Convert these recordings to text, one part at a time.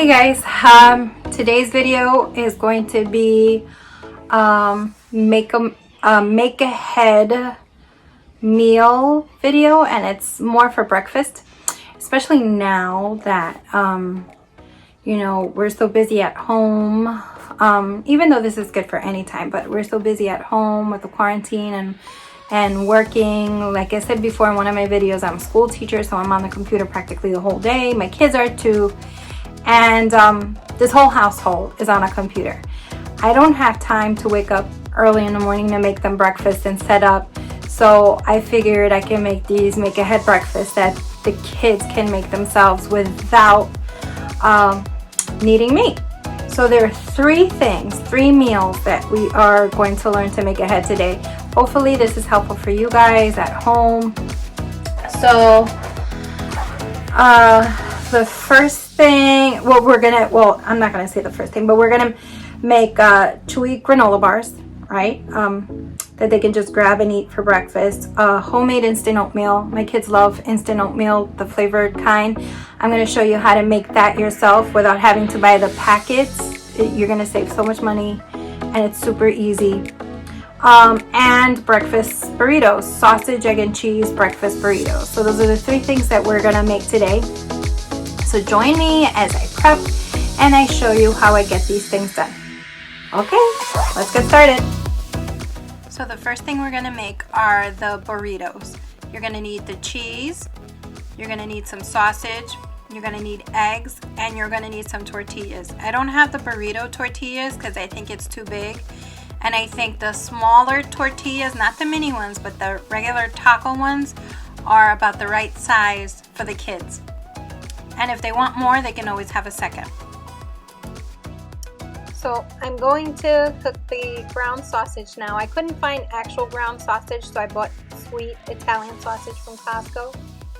guys, today's video is going to be make ahead meal video, and it's more for breakfast, especially now that you know, we're so busy at home. Even though this is good for any time, but we're so busy at home with the quarantine and working. Like I said before in one of my videos, I'm a school teacher, so I'm on the computer practically the whole day. My kids are too. And this whole household is on a computer. I don't have time to wake up early in the morning to make them breakfast and set up. So I figured I can make these make ahead breakfasts that the kids can make themselves without needing me. So there are three meals that we are going to learn to make ahead today. Hopefully this is helpful for you guys at home. So the first thing, I'm not gonna say the first thing, but we're gonna make chewy granola bars, right? That they can just grab and eat for breakfast. Homemade instant oatmeal. My kids love instant oatmeal, the flavored kind. I'm gonna show you how to make that yourself without having to buy the packets. You're gonna save so much money, and it's super easy. And breakfast burritos, sausage, egg, and cheese breakfast burritos. So those are the three things that we're gonna make today. So join me as I prep and I show you how I get these things done. Okay, let's get started. So the first thing we're gonna make are the burritos. You're gonna need the cheese, you're gonna need some sausage, you're gonna need eggs, and you're gonna need some tortillas. I don't have the burrito tortillas because I think it's too big. And I think the smaller tortillas, not the mini ones, but the regular taco ones, are about the right size for the kids. And if they want more, they can always have a second. So I'm going to cook the ground sausage now. I couldn't find actual ground sausage, so I bought sweet Italian sausage from Costco,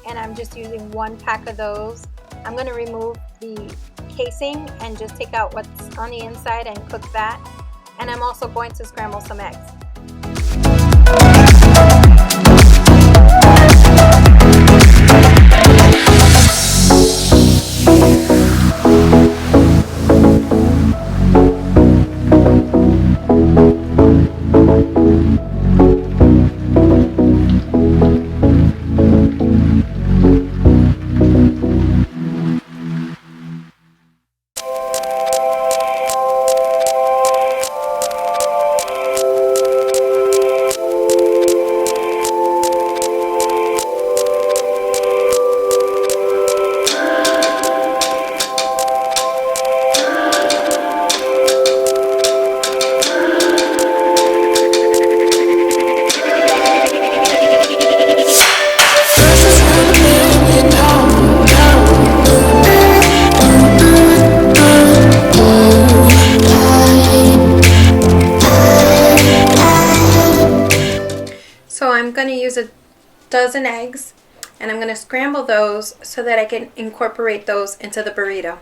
and I'm just using 1 pack of those. I'm going to remove the casing and just take out what's on the inside and cook that. And I'm also going to scramble some eggs. So I'm going to use a dozen eggs, and I'm going to scramble those so that I can incorporate those into the burrito.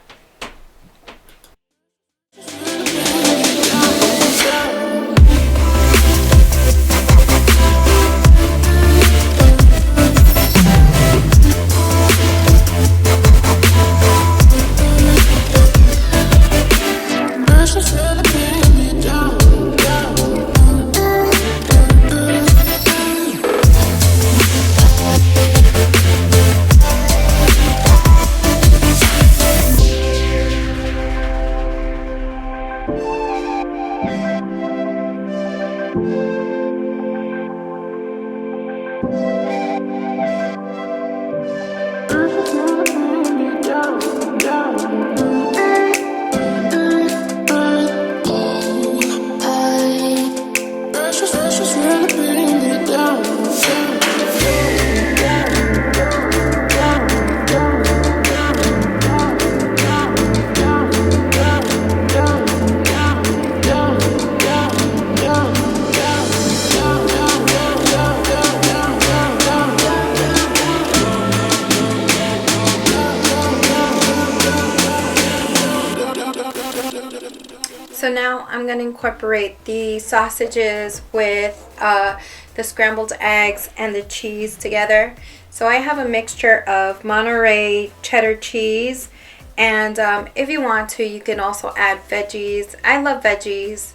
So now I'm going to incorporate the sausages with the scrambled eggs and the cheese together. So I have a mixture of Monterey cheddar cheese And if you want to, you can also add veggies. I love veggies.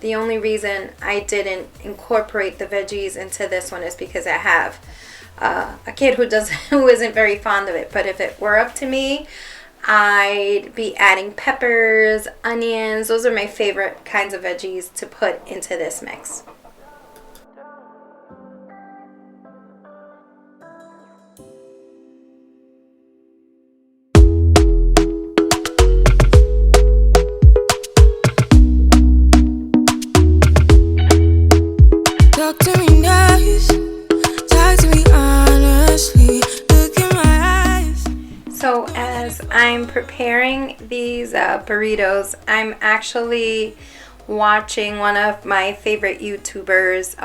The only reason I didn't incorporate the veggies into this one is because I have a kid who isn't very fond of it. But if it were up to me, I'd be adding peppers, onions. Those are my favorite kinds of veggies to put into this mix. Talk to me nice, talk to me honestly, look in my eyes. So as I'm preparing these burritos, I'm actually watching one of my favorite YouTubers.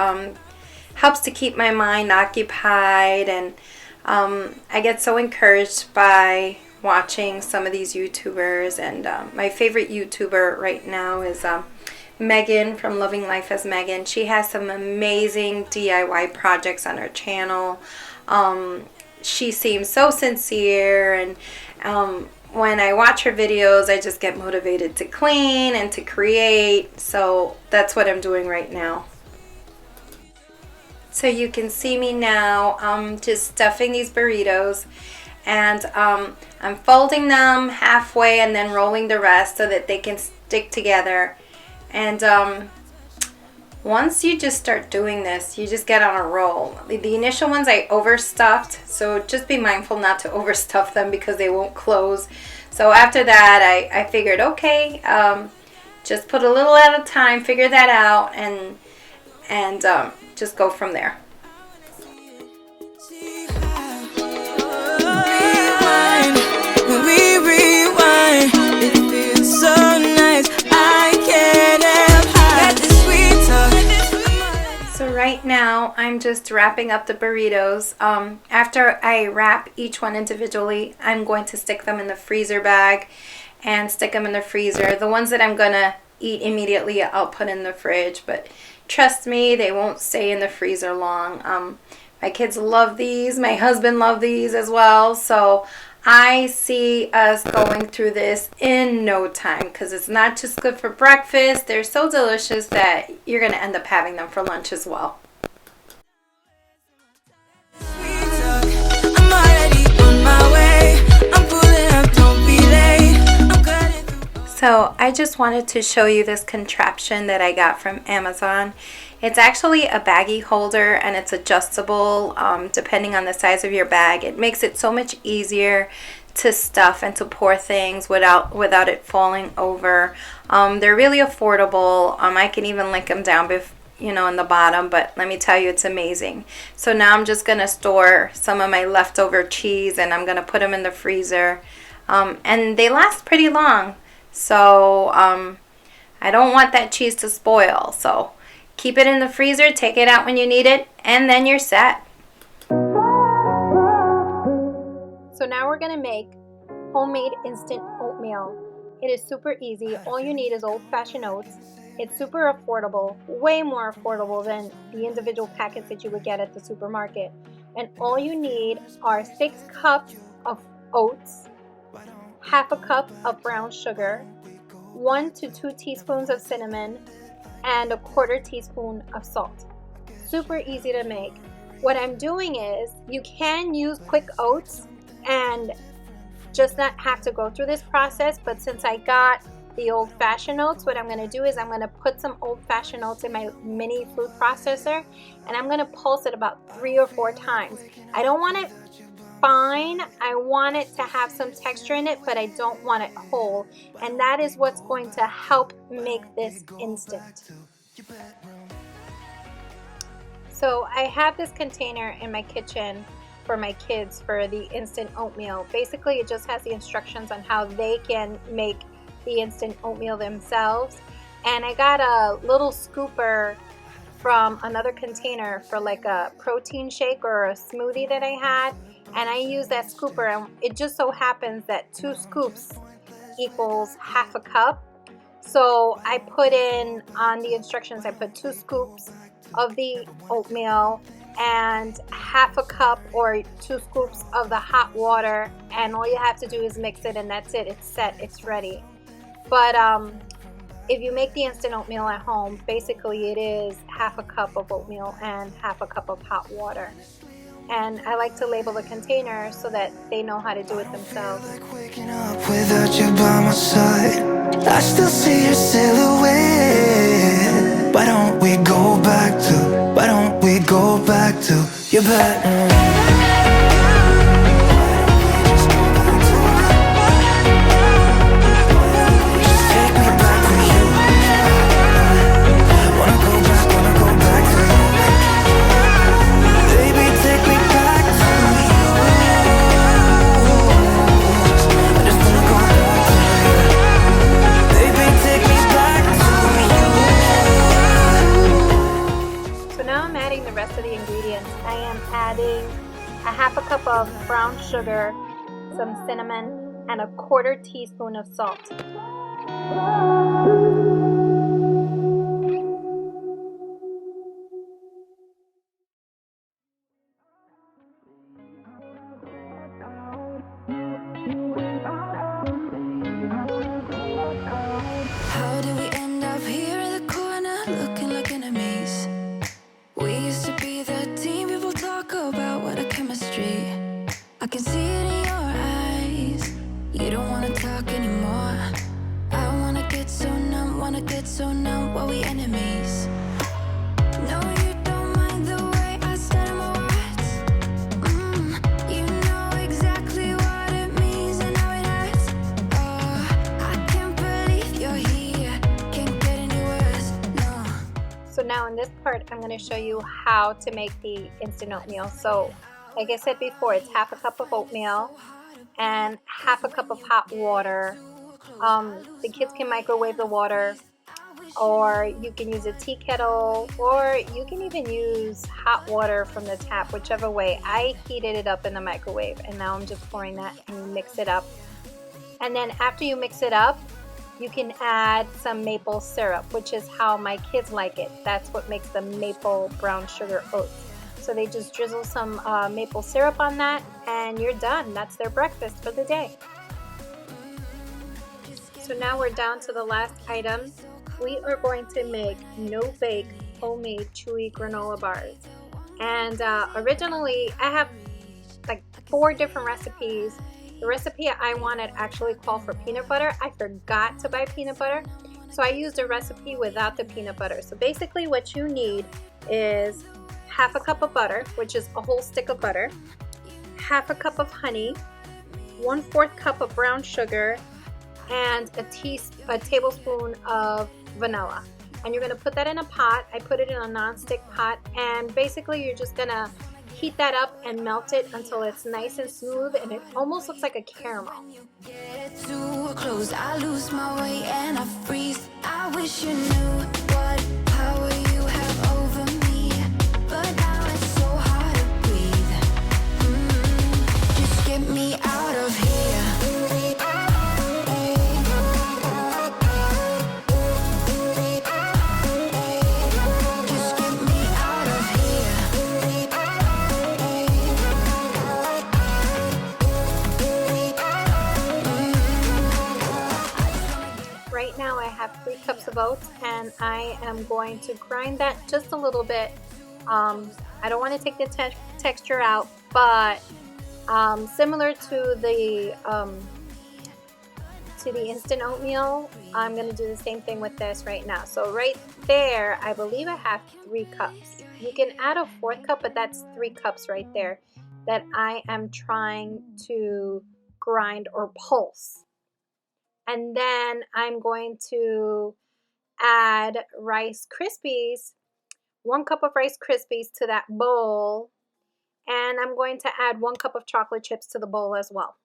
Helps to keep my mind occupied, and I get so encouraged by watching some of these YouTubers. And my favorite YouTuber right now is Megan from Loving Life as Megan. She has some amazing DIY projects on her channel. She seems so sincere, and when I watch her videos, I just get motivated to clean and to create. So that's what I'm doing right now. So you can see me now. I'm just stuffing these burritos, and I'm folding them halfway and then rolling the rest so that they can stick together. And once you just start doing this, you just get on a roll. The initial ones I overstuffed, so just be mindful not to overstuff them because they won't close. So after that, I figured, okay, just put a little at a time, figure that out, and just go from there. Rewind, when we rewind, it feels so nice. I can't help hide the sweet talk. So right now, I'm just wrapping up the burritos. After I wrap each one individually, I'm going to stick them in the freezer bag and stick them in the freezer. The ones that I'm gonna eat immediately, I'll put in the fridge, but trust me, they won't stay in the freezer long. My kids love these. My husband loves these as well. So I see us going through this in no time because it's not just good for breakfast. They're so delicious that you're going to end up having them for lunch as well. I'm already on my way. I'm pulling up, don't be late. I'm cutting through. So I just wanted to show you this contraption that I got from Amazon. It's actually a baggie holder, and it's adjustable depending on the size of your bag. It makes it so much easier to stuff and to pour things without it falling over. They're really affordable. I can even link them down in the bottom, but let me tell you, it's amazing. So now I'm just gonna store some of my leftover cheese, and I'm gonna put them in the freezer, and they last pretty long. So I don't want that cheese to spoil, so keep it in the freezer, take it out when you need it, and then you're set. So now we're gonna make homemade instant oatmeal. It is super easy. All you need is old-fashioned oats. It's super affordable, way more affordable than the individual packets that you would get at the supermarket. And all you need are 6 cups of oats, half a cup of brown sugar, 1 to 2 teaspoons of cinnamon, and a 1/4 teaspoon of salt. Super easy to make. What I'm doing is, you can use quick oats and just not have to go through this process, but since I got the old-fashioned oats, what I'm going to do is I'm going to put some old-fashioned oats in my mini food processor, and I'm going to pulse it about 3 or 4 times. I don't want it fine. I want it to have some texture in it, but I don't want it whole, and that is what's going to help make this instant. So I have this container in my kitchen for my kids for the instant oatmeal. Basically, it just has the instructions on how they can make the instant oatmeal themselves, and I got a little scooper from another container for like a protein shake or a smoothie that I had, and I use that scooper, and it just so happens that 2 scoops equals half a cup. So I put in on the instructions, I put 2 scoops of the oatmeal, and half a cup or 2 scoops of the hot water, and all you have to do is mix it, and that's it. It's set, it's ready. But if you make the instant oatmeal at home, basically it is half a cup of oatmeal and half a cup of hot water. And I like to label the container so that they know how to do it themselves. Like waking up without you by my side, I still see your silhouette. Why don't we go back to your bed? The rest of the ingredients. I am adding a half a cup of brown sugar, some cinnamon, and a 1/4 teaspoon of salt. How did we end up here in the corner looking like enemies? We used to be the team people talk about, what a chemistry. I can see it in your eyes. You don't wanna talk anymore. I wanna get so numb, while we enemies. No, you don't mind the way I stutter my words. You know exactly what it means and how it hurts. Oh, I can't believe you're here. Can't get any worse, no. So now in this part, I'm going to show you how to make the instant oatmeal. So like I said before, it's half a cup of oatmeal and half a cup of hot water. The kids can microwave the water, or you can use a tea kettle, or you can even use hot water from the tap, whichever way. I heated it up in the microwave, and now I'm just pouring that and mix it up. And then after you mix it up, you can add some maple syrup, which is how my kids like it. That's what makes the maple brown sugar oats. So they just drizzle some maple syrup on that, and you're done. That's their breakfast for the day. So now we're down to the last item. We are going to make no-bake homemade chewy granola bars. And originally I have like 4 different recipes. The recipe I wanted actually called for peanut butter. I forgot to buy peanut butter, so I used a recipe without the peanut butter. So basically what you need is half a cup of butter, which is a whole stick of butter, half a cup of honey, 1/4 cup of brown sugar, and a tablespoon of vanilla. And you're going to put that in a pot. I put it in a non-stick pot, and basically you're just going to heat that up and melt it until it's nice and smooth, and it almost looks like a caramel. Get too close, I lose my way and I freeze. I wish you knew what power you have over me, but now it's so hard to breathe. Just get me out of here. Right now I have 3 cups of oats, and I am going to grind that just a little bit. I don't want to take the texture out, but similar to the instant oatmeal, I'm going to do the same thing with this right now. So right there, I believe I have 3 cups. You can add a 4th cup, but that's 3 cups right there that I am trying to grind or pulse. And then I'm going to add Rice Krispies, 1 cup of Rice Krispies to that bowl, and I'm going to add 1 cup of chocolate chips to the bowl as well.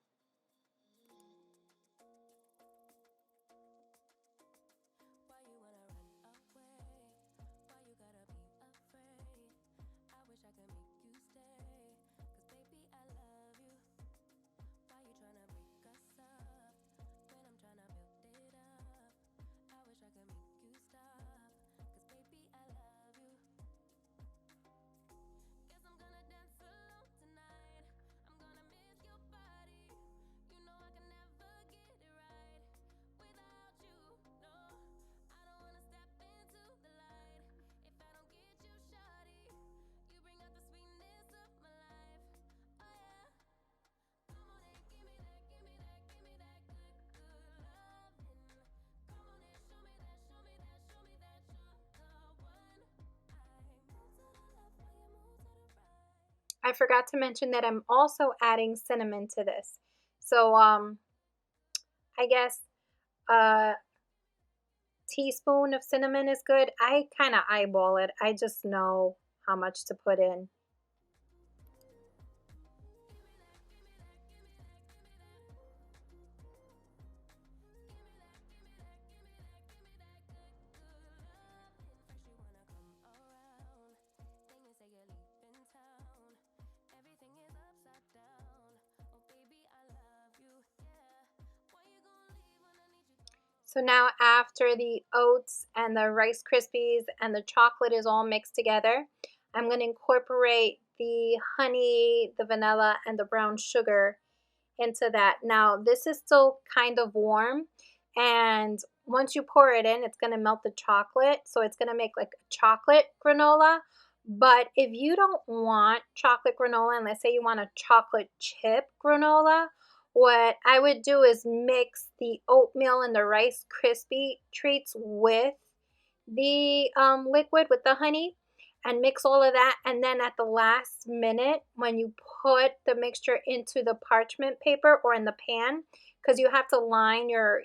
I forgot to mention that I'm also adding cinnamon to this. So I guess a teaspoon of cinnamon is good. I kind of eyeball it. I just know how much to put in. So now after the oats and the Rice Krispies and the chocolate is all mixed together, I'm going to incorporate the honey, the vanilla, and the brown sugar into that. Now this is still kind of warm, and once you pour it in, it's going to melt the chocolate, so it's going to make like a chocolate granola. But if you don't want chocolate granola, and let's say you want a chocolate chip granola, what I would do is mix the oatmeal and the Rice Krispie treats with the liquid, with the honey, and mix all of that. And then at the last minute, when you put the mixture into the parchment paper or in the pan, because you have to line your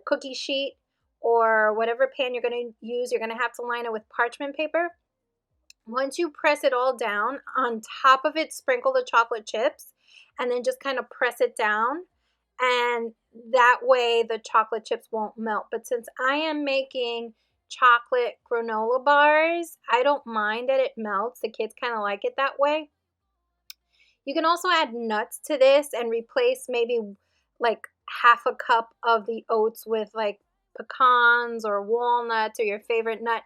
cookie sheet or whatever pan you're going to use, you're going to have to line it with parchment paper. Once you press it all down, on top of it, sprinkle the chocolate chips, and then just kind of press it down, and that way the chocolate chips won't melt. But since I am making chocolate granola bars, I don't mind that it melts. The kids kind of like it that way. You can also add nuts to this and replace maybe like half a cup of the oats with like pecans or walnuts or your favorite nut.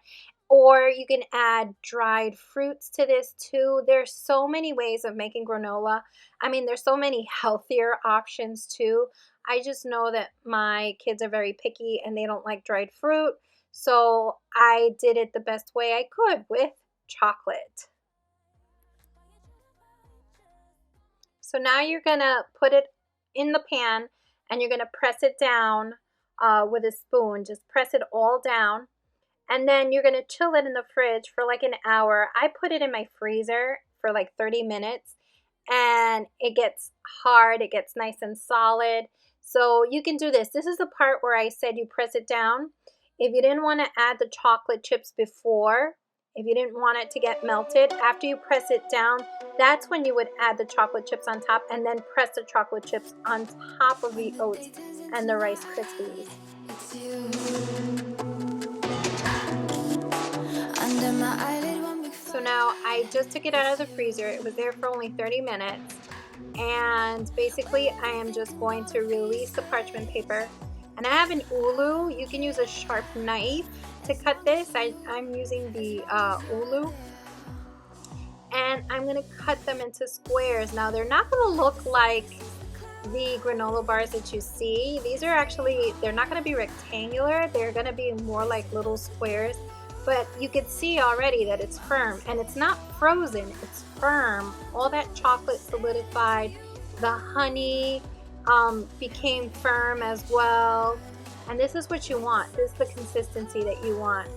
Or you can add dried fruits to this too. There's so many ways of making granola. I mean, there's so many healthier options too. I just know that my kids are very picky and they don't like dried fruit. So I did it the best way I could with chocolate. So now you're gonna put it in the pan and you're gonna press it down with a spoon. Just press it all down. And then you're going to chill it in the fridge for like an hour. I put it in my freezer for like 30 minutes and it gets hard. It gets nice and solid. So you can do this. This is the part where I said you press it down. If you didn't want to add the chocolate chips before, if you didn't want it to get melted, after you press it down, that's when you would add the chocolate chips on top and then press the chocolate chips on top of the oats and the Rice Krispies. So now I just took it out of the freezer. It was there for only 30 minutes. And basically I am just going to release the parchment paper. And I have an ulu. You can use a sharp knife to cut this. I'm using the ulu. And I'm going to cut them into squares. Now they're not going to look like the granola bars that you see. These are actually, they're not going to be rectangular. They're going to be more like little squares. But you can see already that it's firm, and it's not frozen, it's firm. All that chocolate solidified, the honey became firm as well. And this is what you want. This is the consistency that you want.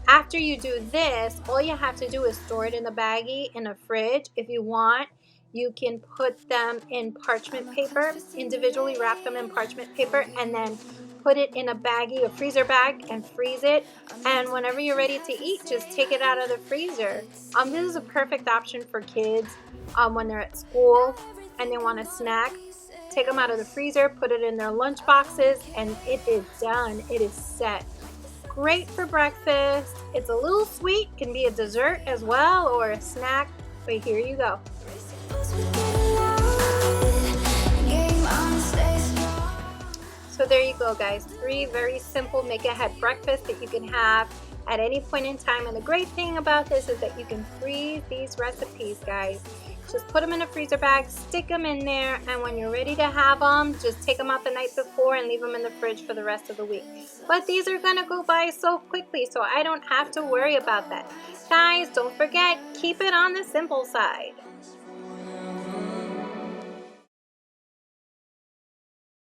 After you do this, all you have to do is store it in the baggie in a fridge. If you want, you can put them in parchment paper, individually wrap them in parchment paper, and then put it in a baggie, a freezer bag, and freeze it. And whenever you're ready to eat, just take it out of the freezer. This is a perfect option for kids when they're at school and they want a snack. Take them out of the freezer, put it in their lunch boxes, and it is done. It is set. Great for breakfast. It's a little sweet, can be a dessert as well or a snack, but here you go. So there you go, guys. 3 very simple make-ahead breakfasts that you can have at any point in time. And the great thing about this is that you can freeze these recipes, guys. Just put them in a freezer bag, stick them in there, and when you're ready to have them, just take them out the night before and leave them in the fridge for the rest of the week. But these are going to go by so quickly, so I don't have to worry about that. Guys, don't forget, keep it on the simple side.